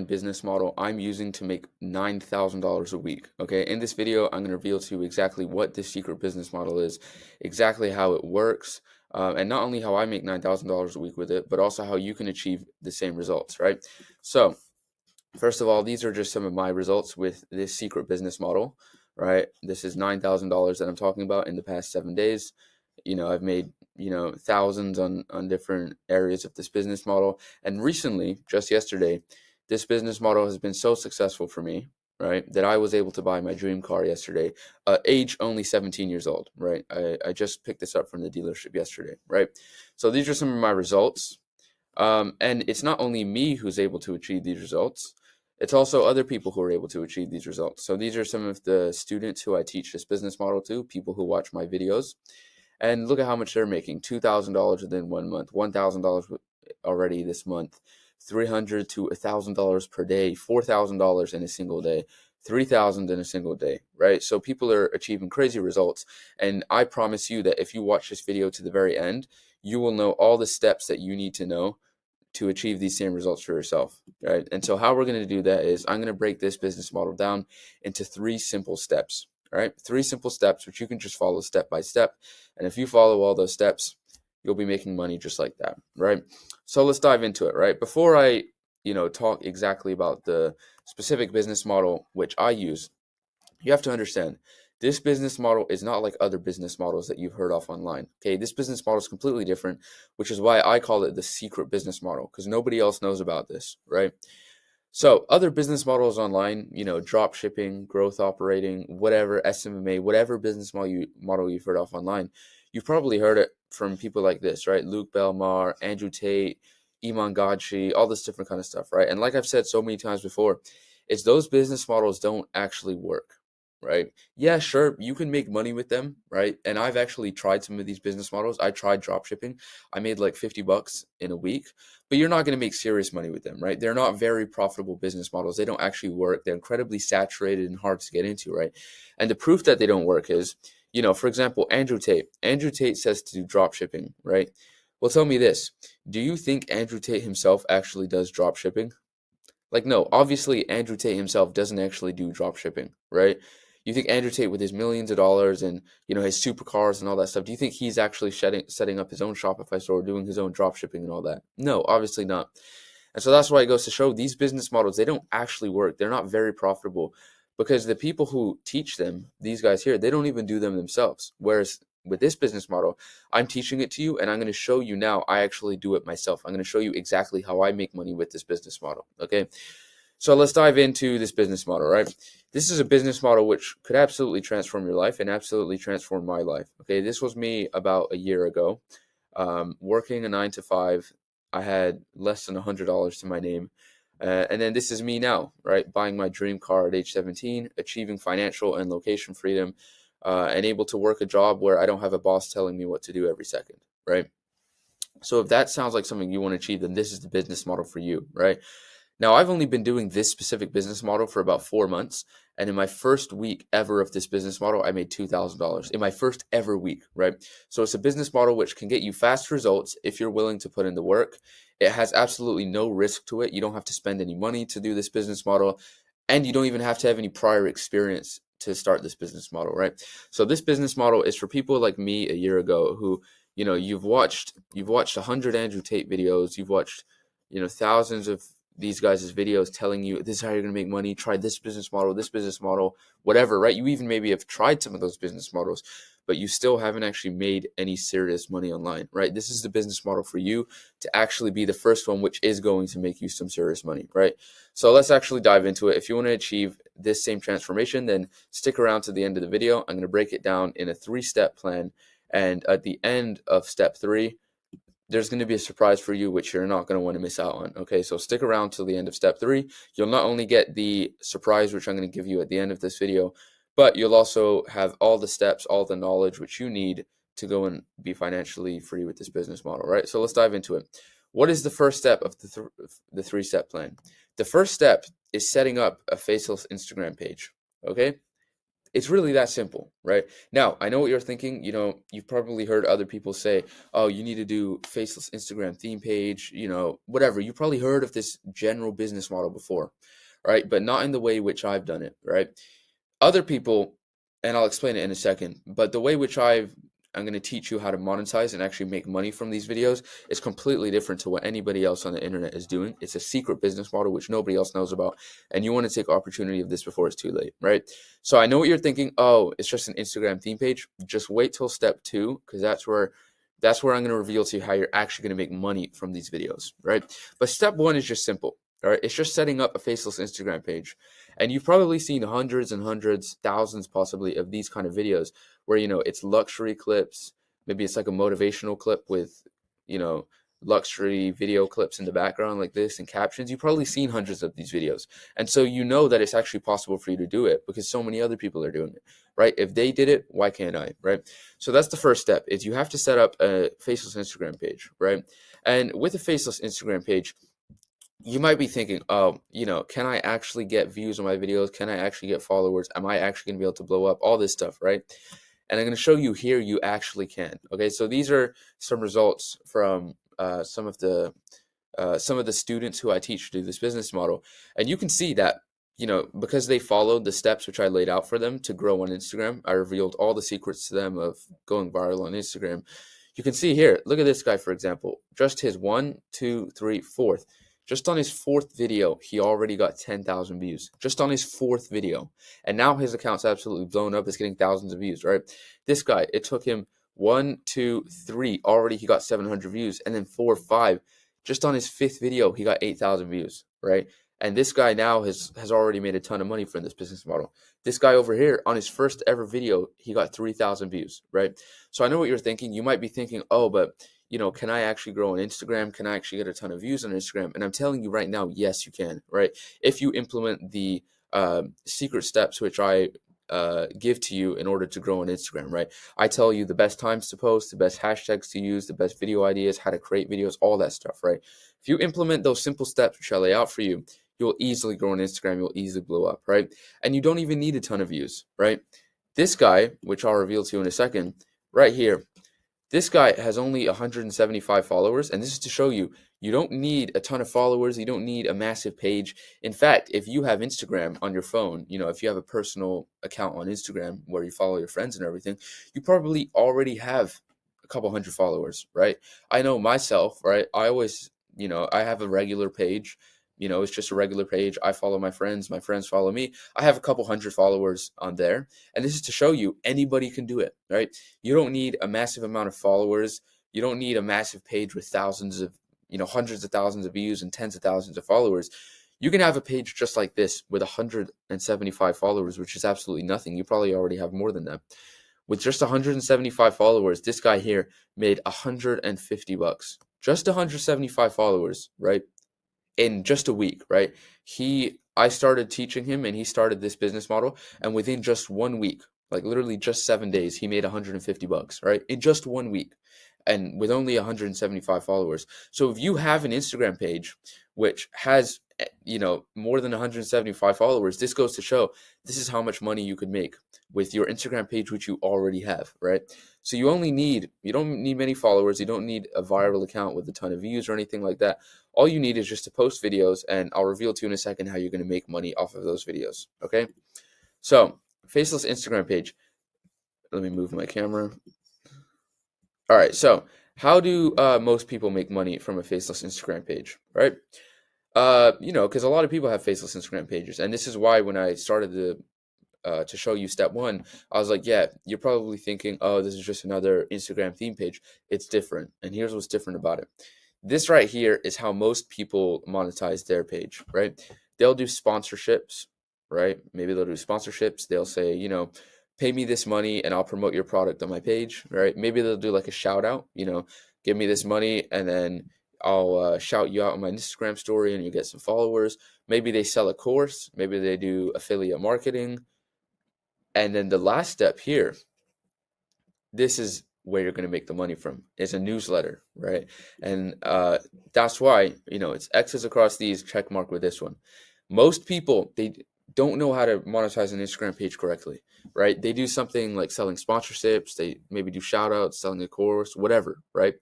business model I'm using to make $9,000 a week. Okay, in this video, I'm going to reveal to you exactly what this secret business model is, exactly how it works, and not only how I make $9,000 a week with it, but also how you can achieve the same results, right? So, first of all, these are just some of my results with this secret business model, right? This is $9,000 that I'm talking about in the past 7 days. I've made, thousands on different areas of this business model. And recently, just yesterday, this business model has been so successful for me, right, that I was able to buy my dream car yesterday, age only 17 years old, right? I just picked this up from the dealership yesterday, right? So these are some of my results. And it's not only me who's able to achieve these results, it's also other people who are able to achieve these results. So these are some of the students who I teach this business model to, people who watch my videos. And look at how much they're making. $2,000 within 1 month, $1,000 already this month, $300 to $1,000 per day, $4,000 in a single day, $3,000 in a single day, right? So people are achieving crazy results. And I promise you that if you watch this video to the very end, you will know all the steps that you need to know to achieve these same results for yourself, right? And so how we're going to do that is I'm going to break this business model down into 3 simple steps, right? 3 simple steps, which you can just follow step by step. And if you follow all those steps, you'll be making money just like that, right? So let's dive into it, right? Before I, talk exactly about the specific business model which I use, you have to understand this business model is not like other business models that you've heard of online. Okay, this business model is completely different, which is why I call it the secret business model, because nobody else knows about this, right? So other business models online, drop shipping, growth operating, whatever, SMMA, whatever business model you've heard of online, you've probably heard it from people like this, right? Luke Belmar, Andrew Tate, Iman Godshi, all this different kind of stuff, right? And like I've said so many times before, it's those business models don't actually work, right? Yeah, sure, you can make money with them, right? And I've actually tried some of these business models. I tried drop shipping. I made like $50 in a week, but you're not going to make serious money with them, right? They're not very profitable business models. They don't actually work. They're incredibly saturated and hard to get into, right? And the proof that they don't work is, for example, Andrew Tate. Andrew Tate says to do drop shipping, right? Well, tell me this. Do you think Andrew Tate himself actually does drop shipping? Like, no, obviously Andrew Tate himself doesn't actually do drop shipping, right? You think Andrew Tate with his millions of dollars and, his supercars and all that stuff, do you think he's actually setting up his own Shopify store, doing his own drop shipping and all that? No, obviously not. And so that's why it goes to show these business models, they don't actually work. They're not very profitable because the people who teach them, these guys here, they don't even do them themselves. Whereas with this business model, I'm teaching it to you and I'm going to show you now I actually do it myself. I'm going to show you exactly how I make money with this business model. Okay. So let's dive into this business model, right? This is a business model which could absolutely transform your life and absolutely transform my life. Okay. This was me about a year ago, working a 9 to 5. I had less than $100 to my name. And then this is me now, right? Buying my dream car at age 17, achieving financial and location freedom, and able to work a job where I don't have a boss telling me what to do every second, right? So if that sounds like something you want to achieve, then this is the business model for you, right? Now, I've only been doing this specific business model for about 4 months. And in my first week ever of this business model, I made $2,000 in my first ever week, right? So it's a business model which can get you fast results if you're willing to put in the work. It has absolutely no risk to it. You don't have to spend any money to do this business model. And you don't even have to have any prior experience to start this business model, right? So this business model is for people like me a year ago who, you've watched 100 Andrew Tate videos, you've watched, thousands of these guys' videos telling you this is how you're going to make money, try this business model, whatever, right? You even maybe have tried some of those business models, but you still haven't actually made any serious money online, right? This is the business model for you to actually be the first one, which is going to make you some serious money, right? So let's actually dive into it. If you want to achieve this same transformation, then stick around to the end of the video. I'm going to break it down in a 3-step plan. And at the end of step 3, there's going to be a surprise for you, which you're not going to want to miss out on. Okay, so stick around till the end of step 3. You'll not only get the surprise, which I'm going to give you at the end of this video, but you'll also have all the steps, all the knowledge which you need to go and be financially free with this business model, right? So let's dive into it. What is the first step of the 3-step plan? The first step is setting up a faceless Instagram page, okay? It's really that simple, right? Now, I know what you're thinking. You've probably heard other people say, oh, you need to do faceless Instagram theme page, whatever. You probably heard of this general business model before, right? But not in the way which I've done it, right? Other people, and I'll explain it in a second, but the way which I'm going to teach you how to monetize and actually make money from these videos is completely different to what anybody else on the internet is doing. It's a secret business model which nobody else knows about, and you want to take opportunity of this before it's too late, right? So I know what you're thinking. Oh, it's just an Instagram theme page. Just wait till step 2, because that's where I'm going to reveal to you how you're actually going to make money from these videos, right? But step 1 is just simple. All right, it's just setting up a faceless Instagram page. And you've probably seen hundreds and hundreds, thousands possibly, of these kind of videos where, it's luxury clips. Maybe it's like a motivational clip with, luxury video clips in the background like this and captions. You've probably seen hundreds of these videos. And so you know that it's actually possible for you to do it because so many other people are doing it, right? If they did it, why can't I, right? So that's the first step, is you have to set up a faceless Instagram page, right? And with a faceless Instagram page, you might be thinking, oh, can I actually get views on my videos? Can I actually get followers? Am I actually going to be able to blow up? All this stuff, right? And I'm going to show you here you actually can. Okay, so these are some results from some of the students who I teach to do this business model. And you can see that, because they followed the steps which I laid out for them to grow on Instagram, I revealed all the secrets to them of going viral on Instagram. You can see here, look at this guy, for example, just his 1, 2, 3, fourth. Just on his 4th video, he already got 10,000 views. Just on his 4th video. And now his account's absolutely blown up. It's getting thousands of views, right? This guy, it took him 1, 2, 3. Already he got 700 views. And then 4, 5. Just on his 5th video, he got 8,000 views, right? And this guy now has already made a ton of money from this business model. This guy over here, on his first ever video, he got 3,000 views, right? So I know what you're thinking. You might be thinking, oh, but can I actually grow on Instagram? Can I actually get a ton of views on Instagram? And I'm telling you right now, yes, you can, right? If you implement the secret steps which I give to you in order to grow on Instagram, right? I tell you the best times to post, the best hashtags to use, the best video ideas, how to create videos, all that stuff, right? If you implement those simple steps which I lay out for you, you'll easily grow on Instagram. You'll easily blow up, right? And you don't even need a ton of views, right? This guy, which I'll reveal to you in a second, right here, this guy has only 175 followers, and this is to show you, you don't need a ton of followers. You don't need a massive page. In fact, if you have Instagram on your phone, if you have a personal account on Instagram where you follow your friends and everything, you probably already have a couple hundred followers, right? I know myself, right? I always, I have a regular page. It's just a regular page. I follow my friends follow me. I have a couple hundred followers on there. And this is to show you anybody can do it, right? You don't need a massive amount of followers. You don't need a massive page with thousands of, hundreds of thousands of views and tens of thousands of followers. You can have a page just like this with 175 followers, which is absolutely nothing. You probably already have more than that. With just 175 followers, this guy here made $150. Just 175 followers, right? In just a week, right? I started teaching him and he started this business model, and within just 1 week, like literally just 7 days, he made $150, right? In just 1 week, and with only 175 followers. So if you have an Instagram page which has more than 175 followers, this goes to show this is how much money you could make with your Instagram page which you already have, right? So you don't need many followers, you don't need a viral account with a ton of views or anything like that. All you need is just to post videos, and I'll reveal to you in a second how you're going to make money off of those videos, okay? So, faceless Instagram page. Let me move my camera. All right, so how do most people make money from a faceless Instagram page, right? Because a lot of people have faceless Instagram pages, and this is why when I started to show you step 1, I was like, yeah, you're probably thinking, oh, this is just another Instagram theme page. It's different, and here's what's different about it. This right here is how most people monetize their page, right? They'll do sponsorships, right? Maybe they'll do sponsorships. They'll say, pay me this money and I'll promote your product on my page, right? Maybe they'll do like a shout out, give me this money and then I'll shout you out on my Instagram story and you get some followers. Maybe they sell a course. Maybe they do affiliate marketing. And then the last step here, this is where you're going to make the money from, is a newsletter, right? And that's why, it's X's across these, check mark with this one. Most people, don't know how to monetize an Instagram page correctly, right? They do something like selling sponsorships, they maybe do shout outs, selling a course, whatever, right?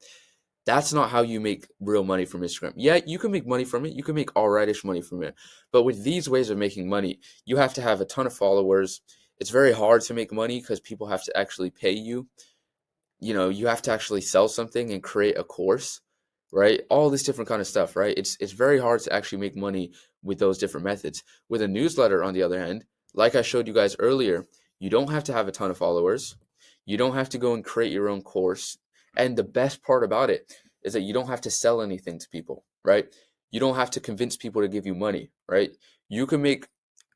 That's not how you make real money from Instagram. Yeah, you can make money from it. You can make all rightish money from it. But with these ways of making money, you have to have a ton of followers. It's very hard to make money because people have to actually pay you. You have to actually sell something and create a course, right? All this different kind of stuff, right? It's very hard to actually make money with those different methods. With a newsletter, on the other hand, like I showed you guys earlier, you don't have to have a ton of followers. You don't have to go and create your own course. And the best part about it is that you don't have to sell anything to people, right? You don't have to convince people to give you money, right? You can make,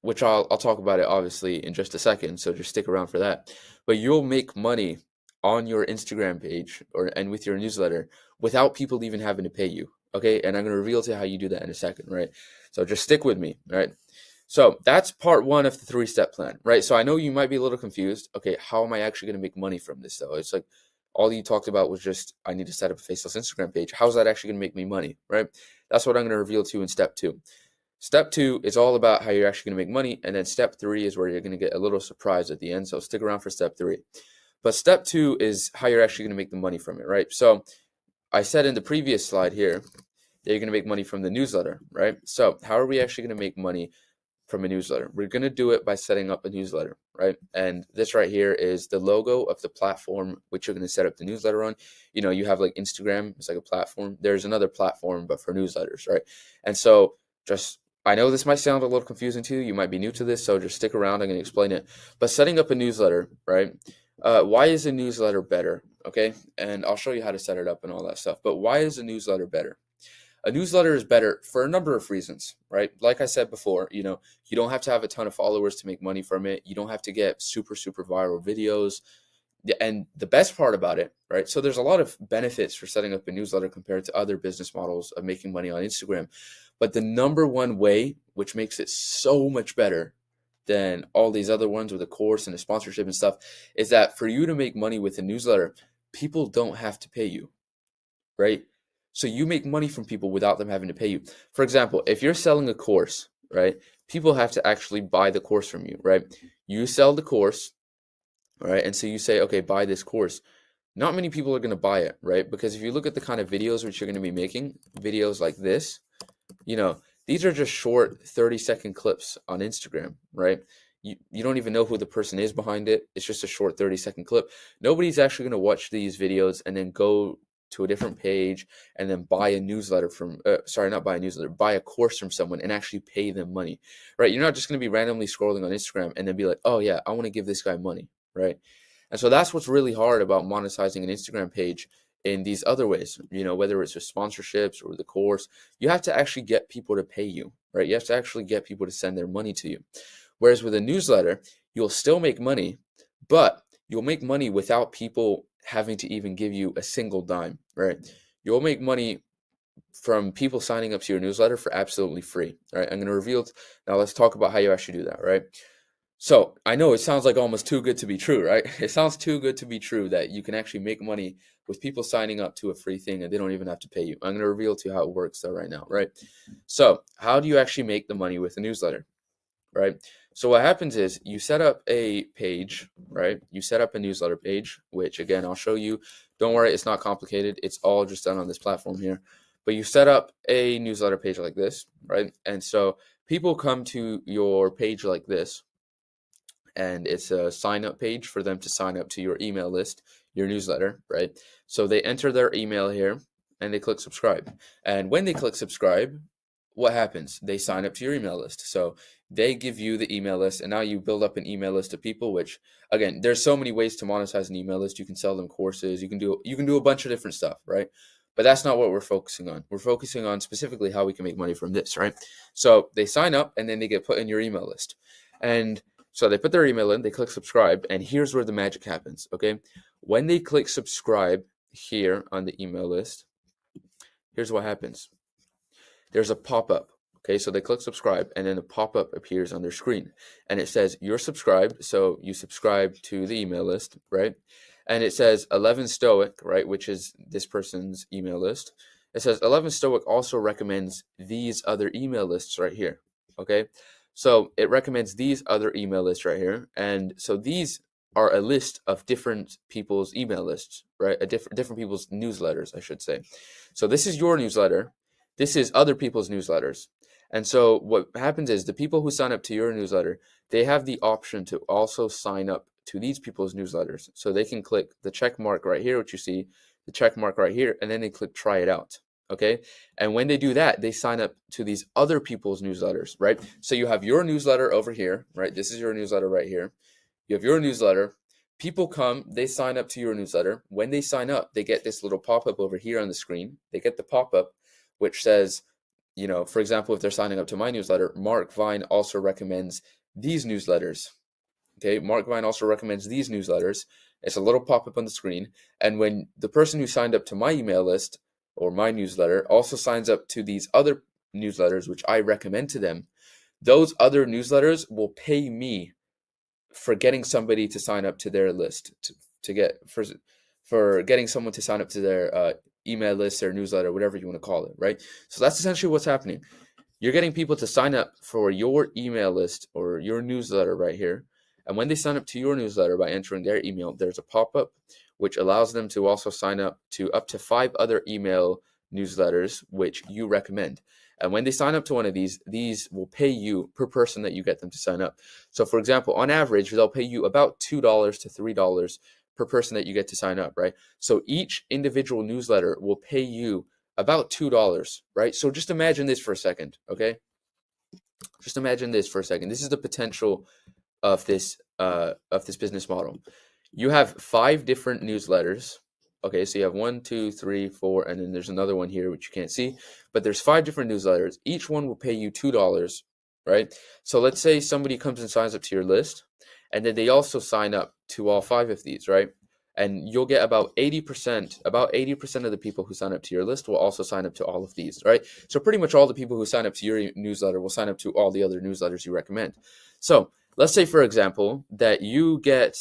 which I'll talk about it obviously in just a second, so just stick around for that. But you'll make money on your Instagram page and with your newsletter without people even having to pay you. Okay, and I'm going to reveal to you how you do that in a second, right? So just stick with me, right? So that's part one of the 3-step plan, right? So I know you might be a little confused. Okay, how am I actually going to make money from this though? It's like all you talked about was just I need to set up a faceless Instagram page. How's that actually going to make me money, right? That's what I'm going to reveal to you in step 2. Step 2 is all about how you're actually going to make money, and then step 3 is where you're going to get a little surprise at the end. So stick around for step 3. But step 2 is how you're actually going to make the money from it, right? So I said in the previous slide here that you're going to make money from the newsletter, right? So how are we actually going to make money from a newsletter? We're going to do it by setting up a newsletter, right? And this right here is the logo of the platform which you're going to set up the newsletter on. You have like Instagram, it's like a platform. There's another platform, but for newsletters, right? And so I know this might sound a little confusing to you. You might be new to this, so just stick around. I'm going to explain it. But setting up a newsletter, right? Why is a newsletter better? Okay, and I'll show you how to set it up and all that stuff. But why is a newsletter better? A newsletter is better for a number of reasons, right? Like I said before, you don't have to have a ton of followers to make money from it. You don't have to get super, super viral videos. And the best part about it, right? So there's a lot of benefits for setting up a newsletter compared to other business models of making money on Instagram. But the number one way, which makes it so much better than all these other ones with a course and a sponsorship and stuff, is that for you to make money with a newsletter, people don't have to pay you, right? So you make money from people without them having to pay you. For example, if you're selling a course, right, people have to actually buy the course from you, right? You sell the course, right? And so you say, okay, buy this course. Not many people are going to buy it, right? Because if you look at the kind of videos which you're going to be making, videos like this, these are just short 30-second clips on Instagram, right? You don't even know who the person is behind it. It's just a short 30-second clip. Nobody's actually going to watch these videos and then go to a different page and then buy a newsletter buy a course from someone and actually pay them money, right? You're not just going to be randomly scrolling on Instagram and then be like, oh yeah, I want to give this guy money, right? And so that's what's really hard about monetizing an Instagram page in these other ways, whether it's with sponsorships or the course. You have to actually get people to pay you, right? You have to actually get people to send their money to you. Whereas with a newsletter, you'll still make money, but you'll make money without people having to even give you a single dime, right? You'll make money from people signing up to your newsletter for absolutely free, right? I'm going to reveal now. Let's talk about how you actually do that, right? So I know it sounds like almost too good to be true, right? It sounds too good to be true that you can actually make money with people signing up to a free thing and they don't even have to pay you. I'm going to reveal to you how it works though right now, right? So how do you actually make the money with a newsletter, right? So what happens is you set up a page, right? You set up a newsletter page, which again, I'll show you. Don't worry, it's not complicated. It's all just done on this platform here. But you set up a newsletter page like this, right? And so people come to your page like this, and it's a sign up page for them to sign up to your email list, your newsletter, right? So they enter their email here and they click subscribe. And when they click subscribe, what happens? They sign up to your email list. So they give you the email list, and now you build up an email list of people, which again, there's so many ways to monetize an email list. You can sell them courses, you can do a bunch of different stuff, right? But that's not what we're focusing on. We're focusing on specifically how we can make money from this, right? So they sign up and then they get put in your email list. And so they put their email in, they click subscribe, and here's where the magic happens, okay? When they click subscribe here on the email list, here's what happens. There's a pop-up, okay? So they click subscribe, and then a pop-up appears on their screen, and it says, you're subscribed, so you subscribe to the email list, right? And it says 11 Stoic, right, which is this person's email list. It says 11 Stoic also recommends these other email lists right here, okay? So it recommends these other email lists right here. And so these are a list of different people's email lists, right? Different people's newsletters, I should say. So this is your newsletter. This is other people's newsletters. And so what happens is the people who sign up to your newsletter, they have the option to also sign up to these people's newsletters. So they can click the check mark right here, which you see, the check mark right here, and then they click try it out. Okay. And when they do that, they sign up to these other people's newsletters, right? So you have your newsletter over here, right? This is your newsletter right here. You have your newsletter. People come, they sign up to your newsletter. When they sign up, they get this little pop-up over here on the screen. They get the pop-up which says, you know, for example, if they're signing up to my newsletter, Mark Vine also recommends these newsletters. Okay, Mark Vine also recommends these newsletters. It's a little pop-up on the screen. And when the person who signed up to my email list or my newsletter also signs up to these other newsletters, which I recommend to them, those other newsletters will pay me for getting somebody to sign up to their list, to get for getting someone to sign up to their email list or newsletter, whatever you want to call it, right? So that's essentially what's happening. You're getting people to sign up for your email list or your newsletter right here. And when they sign up to your newsletter by entering their email, there's a pop-up which allows them to also sign up to 5 other email newsletters which you recommend. And when they sign up to one of these will pay you per person that you get them to sign up. So for example, on average, they'll pay you about $2 to $3 per person that you get to sign up, right? So each individual newsletter will pay you about $2, right? So just imagine this for a second, okay? Just imagine this for a second. This is the potential of this business model. You have 5 different newsletters. Okay, so you have 1, 2, 3, 4, and then there's another one here which you can't see, but there's 5 different newsletters. Each one will pay you $2, right? So let's say somebody comes and signs up to your list, and then they also sign up to all 5 of these, right? And you'll get about 80% of the people who sign up to your list will also sign up to all of these, right? So pretty much all the people who sign up to your newsletter will sign up to all the other newsletters you recommend. So let's say, for example, that you get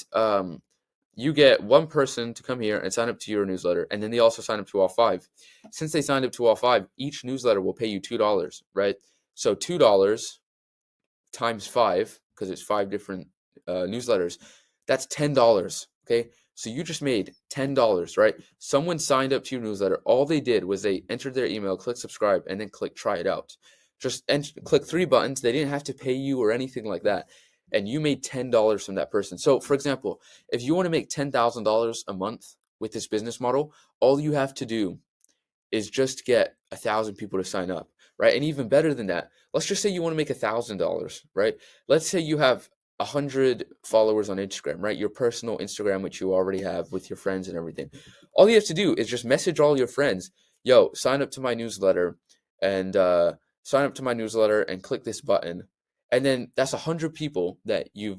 one person to come here and sign up to your newsletter, and then they also sign up to all 5. Since they signed up to all 5, each newsletter will pay you $2, right? So $2 times 5, because it's 5 different newsletters, that's $10. Okay, so you just made $10, right? Someone signed up to your newsletter. All they did was they entered their email, click subscribe, and then click try it out. Just click 3 buttons. They didn't have to pay you or anything like that. And you made $10 from that person. So, for example, if you want to make $10,000 a month with this business model, all you have to do is just get 1,000 people to sign up, right? And even better than that, let's just say you want to make $1,000, right? Let's say you have 100 followers on Instagram, right? Your personal Instagram, which you already have with your friends and everything. All you have to do is just message all your friends, yo, sign up to my newsletter and click this button. And then that's 100 people that you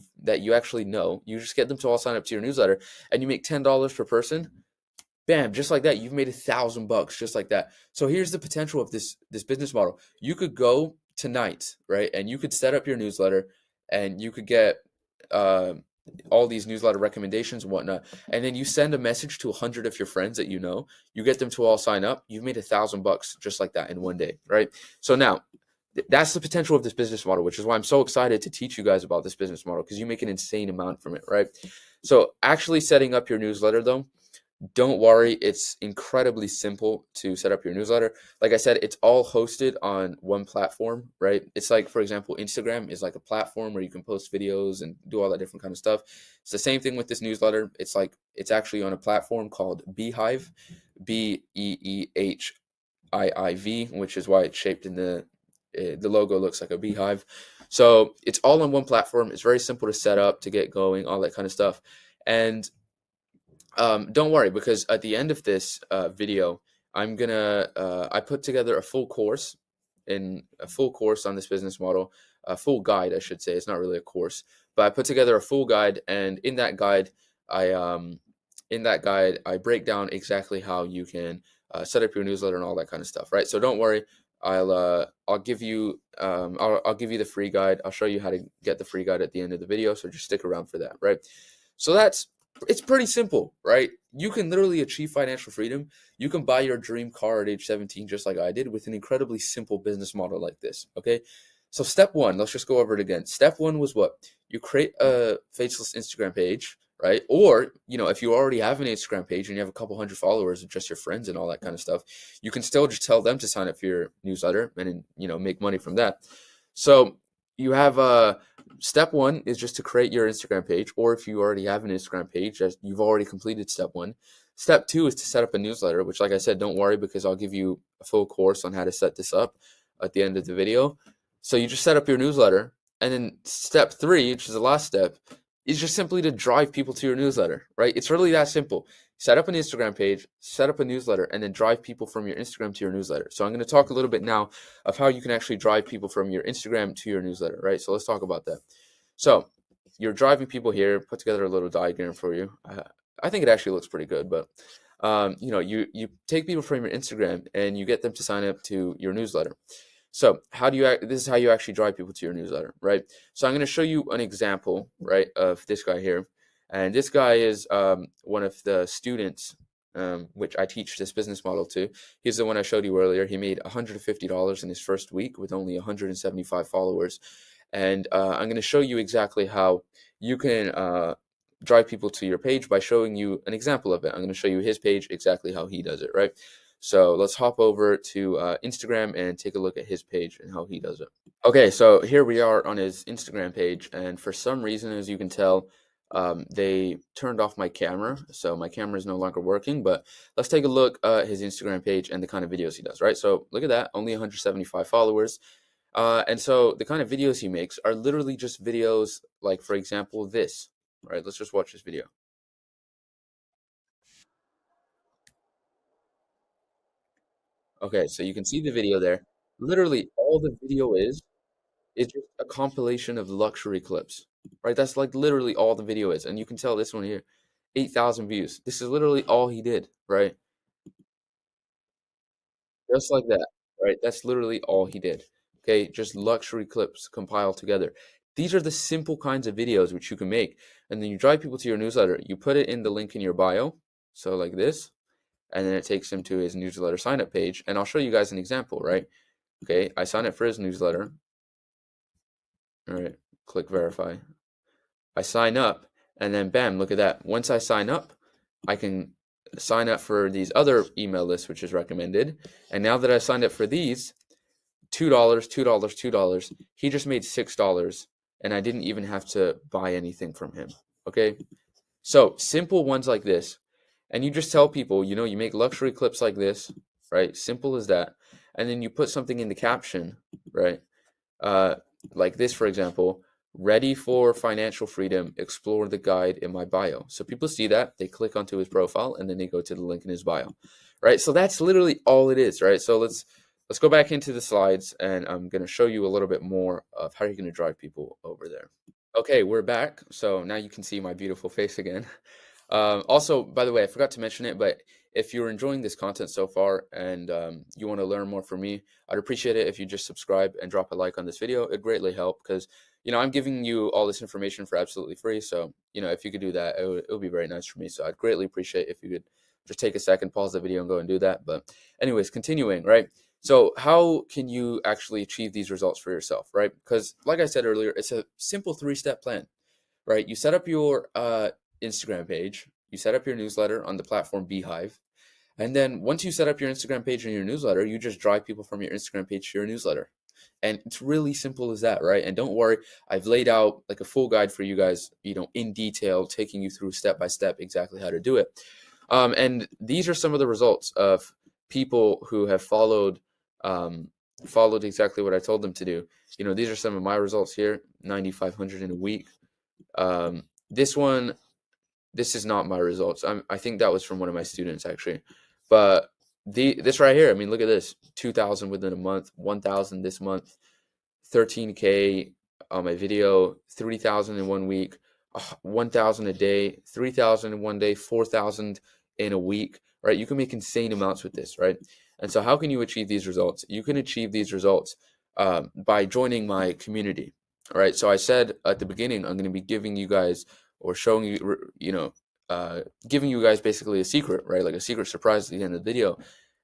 actually know. You just get them to all sign up to your newsletter, and you make $10 per person. Bam, just like that, you've made $1,000 just like that. So here's the potential of this business model. You could go tonight, right? And you could set up your newsletter, and you could get all these newsletter recommendations and whatnot. And then you send a message to 100 of your friends that you know. You get them to all sign up. You've made $1,000 just like that in one day, right? So now that's the potential of this business model, which is why I'm so excited to teach you guys about this business model, because you make an insane amount from it, right? So actually setting up your newsletter, though, don't worry, it's incredibly simple to set up your newsletter. Like I said, it's all hosted on one platform, right? It's like, for example, Instagram is like a platform where you can post videos and do all that different kind of stuff. It's the same thing with this newsletter. It's actually on a platform called Beehive, Beehiiv, which is why it's shaped in the logo looks like a beehive. So it's all on one platform. It's very simple to set up, to get going, all that kind of stuff. And don't worry, because at the end of this video, I put together a full course on this business model, a full guide, I should say. It's not really a course, but I put together a full guide, and in that guide, I break down exactly how you can set up your newsletter and all that kind of stuff, right? So don't worry, I'll give you the free guide. I'll show you how to get the free guide at the end of the video, so just stick around for that, right? So it's pretty simple, right? You can literally achieve financial freedom. You can buy your dream car at age 17, just like I did, with an incredibly simple business model like this, okay? So step one, let's just go over it again. Step one was what? You create a faceless Instagram page, right? Or, if you already have an Instagram page and you have a couple hundred followers of just your friends and all that kind of stuff, you can still just tell them to sign up for your newsletter and then, make money from that. So you have step one is just to create your Instagram page, or if you already have an Instagram page, as you've already completed step one. Step two is to set up a newsletter, which, like I said, don't worry because I'll give you a full course on how to set this up at the end of the video. So you just set up your newsletter, and then step three, which is the last step, is just simply to drive people to your newsletter, right? It's really that simple. Set up an Instagram page, set up a newsletter, and then drive people from your Instagram to your newsletter. So I'm going to talk a little bit now of how you can actually drive people from your Instagram to your newsletter, right? So let's talk about that. So you're driving people here. Put together a little diagram for you. I think it actually looks pretty good, but you take people from your Instagram and you get them to sign up to your newsletter. So this is how you actually drive people to your newsletter, right? So I'm going to show you an example, right, of this guy here. And this guy is one of the students, which I teach this business model to. He's the one I showed you earlier. He made $150 in his first week with only 175 followers. And I'm going to show you exactly how you can drive people to your page by showing you an example of it. I'm going to show you his page, exactly how he does it, right? So let's hop over to Instagram and take a look at his page and how he does it. Okay, so here we are on his Instagram page, and for some reason, as you can tell, they turned off my camera, so my camera is no longer working. But let's take a look at his Instagram page and the kind of videos he does, right? So look at that, only 175 followers. And so the kind of videos he makes are literally just videos like, for example, this, right? Let's just watch this video. Okay, so you can see the video there. Literally, all the video is just a compilation of luxury clips, right? That's like literally all the video is. And you can tell this one here, 8,000 views. This is literally all he did, right? Just like that, right? That's literally all he did. Okay, just luxury clips compiled together. These are the simple kinds of videos which you can make. And then you drive people to your newsletter. You put it in the link in your bio. So like this, and then it takes them to his newsletter sign up page. And I'll show you guys an example, right? Okay, I sign up for his newsletter. All right, click verify. I sign up, and then bam, look at that. Once I sign up, I can sign up for these other email lists, which is recommended. And now that I signed up for these, $2, $2, $2, he just made $6, and I didn't even have to buy anything from him. Okay, so simple ones like this, and you just tell people, you make luxury clips like this, right? Simple as that, and then you put something in the caption, right? Uh, like this, for example, ready for financial freedom, explore the guide in my bio. So people see that, they click onto his profile, and then they go to the link in his bio, right? So that's literally all it is, right? So let's go back into the slides, and I'm going to show you a little bit more of how you're going to drive people over there. Okay, we're back. So now you can see my beautiful face again. Also, by the way, I forgot to mention it, but if you're enjoying this content so far and you want to learn more from me, I'd appreciate it if you just subscribe and drop a like on this video. It'd greatly help because, I'm giving you all this information for absolutely free. So, if you could do that, it would be very nice for me. So I'd greatly appreciate if you could just take a second, pause the video and go and do that. But anyways, continuing, right? So how can you actually achieve these results for yourself, right? Because like I said earlier, it's a simple 3-step plan, right? You set up your Instagram page, you set up your newsletter on the platform Beehive, and then once you set up your Instagram page and your newsletter, you just drive people from your Instagram page to your newsletter. And it's really simple as that, right? And don't worry, I've laid out like a full guide for you guys, in detail, taking you through step by step exactly how to do it. And these are some of the results of people who have followed exactly what I told them to do. These are some of my results here, 9,500 in a week. This one, this is not my results. I think that was from one of my students actually, but this right here. I mean, look at this: 2,000 within a month, 1,000 this month, 13K on my video, 3,000 in 1 week, 1,000 a day, 3,000 in 1 day, 4,000 in a week. Right? You can make insane amounts with this, right? And so, how can you achieve these results? You can achieve these results by joining my community. All right. So I said at the beginning, I'm going to be giving you guys or showing you, giving you guys basically a secret, right? Like a secret surprise at the end of the video.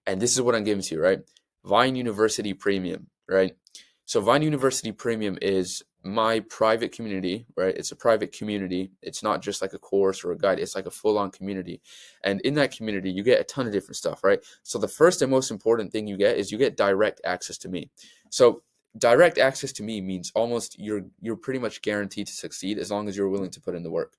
And this is what I'm giving to you, right? Vine University Premium, right? So Vine University Premium is my private community, right? It's a private community. It's not just like a course or a guide. It's like a full-on community. And in that community, you get a ton of different stuff, right? So the first and most important thing you get is you get direct access to me. So direct access to me means almost you're pretty much guaranteed to succeed as long as you're willing to put in the work.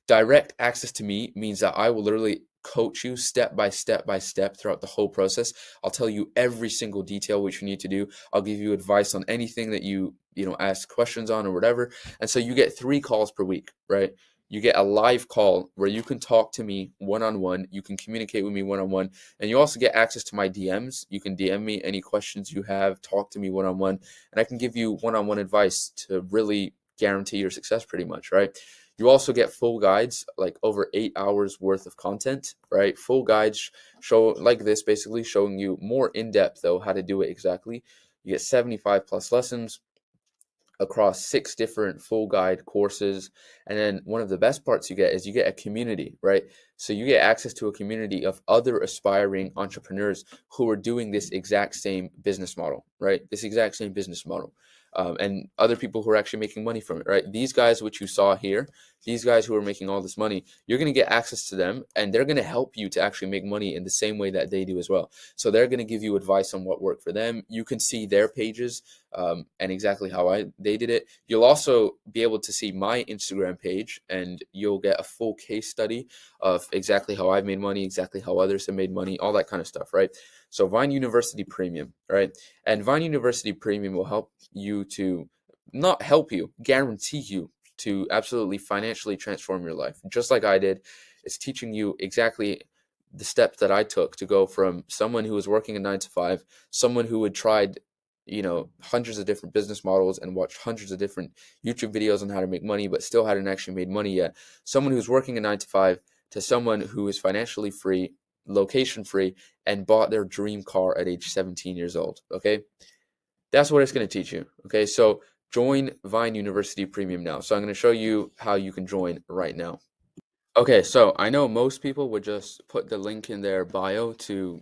Direct access to me means that I will literally coach you step by step by step throughout the whole process. I'll tell you every single detail which you need to do. I'll give you advice on anything that you ask questions on or whatever. And so you get 3 calls per week, right? You get a live call where you can talk to me one-on-one. You can communicate with me one-on-one. And you also get access to my DMs. You can DM me any questions you have, talk to me one-on-one, and I can give you one-on-one advice to really guarantee your success pretty much, right? You also get full guides, like over 8 hours worth of content, right? Full guides show like this, basically showing you more in depth though how to do it exactly. You get 75 plus lessons across 6 different full guide courses. And then one of the best parts you get is you get a community, right? So you get access to a community of other aspiring entrepreneurs who are doing this exact same business model, right? This exact same business model. And other people who are actually making money from it, right? These guys, which you saw here, these guys who are making all this money, you're going to get access to them, and they're going to help you to actually make money in the same way that they do as well. So they're going to give you advice on what worked for them. You can see their pages and exactly how they did it. You'll also be able to see my Instagram page, and you'll get a full case study of exactly how I've made money, exactly how others have made money, all that kind of stuff, right? So Vine University Premium, right? And Vine University Premium will help you to not help you, guarantee you to absolutely financially transform your life, just like I did. It's teaching you exactly the steps that I took to go from someone who was working a 9 to 5, someone who had tried hundreds of different business models and watched hundreds of different YouTube videos on how to make money, but still hadn't actually made money yet. Someone who's working a 9 to 5 to someone who is financially free, location free, and bought their dream car at age 17 years old. Okay. That's what it's going to teach you. Okay. So join Vine University Premium now. So I'm going to show you how you can join right now. Okay. So I know most people would just put the link in their bio to,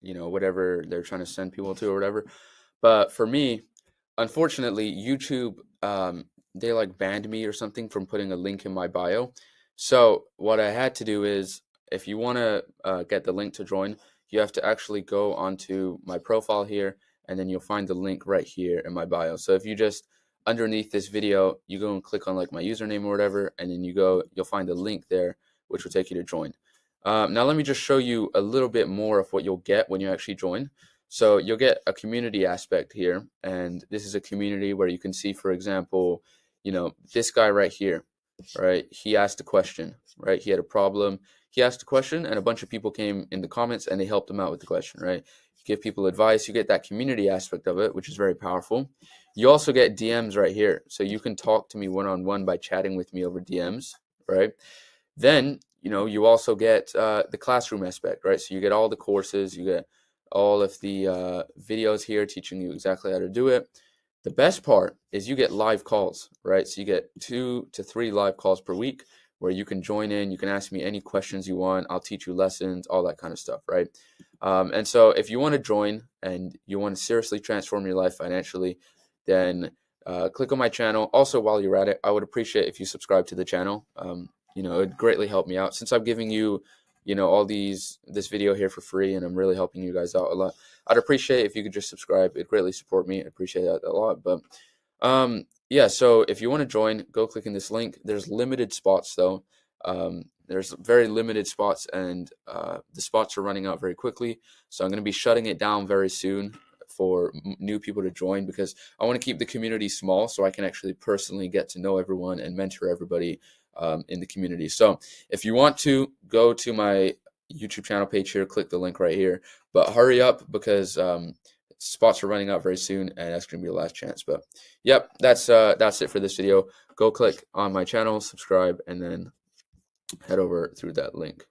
whatever they're trying to send people to or whatever. But for me, unfortunately, YouTube, they like banned me or something from putting a link in my bio. So what I had to do is, if you want to get the link to join, you have to actually go onto my profile here, and then you'll find the link right here in my bio. So if you just underneath this video, you go and click on like my username or whatever, and then you'll find the link there, which will take you to join. Now let me just show you a little bit more of what you'll get when you actually join. So you'll get a community aspect here, and this is a community where you can see, for example, this guy right here, right? He asked a question, right? He had a problem. He asked a question, and a bunch of people came in the comments and they helped him out with the question, right? You give people advice. You get that community aspect of it, which is very powerful. You also get DMs right here, so you can talk to me one-on-one by chatting with me over DMs, right? Then, you also get the classroom aspect, right? So you get all the courses, you get all of the videos here teaching you exactly how to do it. The best part is you get live calls, right? So you get 2 to 3 live calls per week where you can join in. You can ask me any questions you want. I'll teach you lessons, all that kind of stuff, right? And so if you want to join and you want to seriously transform your life financially, then click on my channel. Also, while you're at it, I would appreciate if you subscribe to the channel. It'd greatly help me out since I'm giving you, all this video here for free, and I'm really helping you guys out a lot. I'd appreciate if you could just subscribe. It'd greatly support me. I appreciate that a lot. But yeah, so if you want to join, go click in this link. There's limited spots though. There's very limited spots, and the spots are running out very quickly. So I'm going to be shutting it down very soon for new people to join, because I want to keep the community small so I can actually personally get to know everyone and mentor everybody in the community. So if you want to, go to my YouTube channel page here, click the link right here, but hurry up because spots are running out very soon, and that's going to be your last chance. But yep, that's it for this video. Go click on my channel, subscribe, and then head over through that link.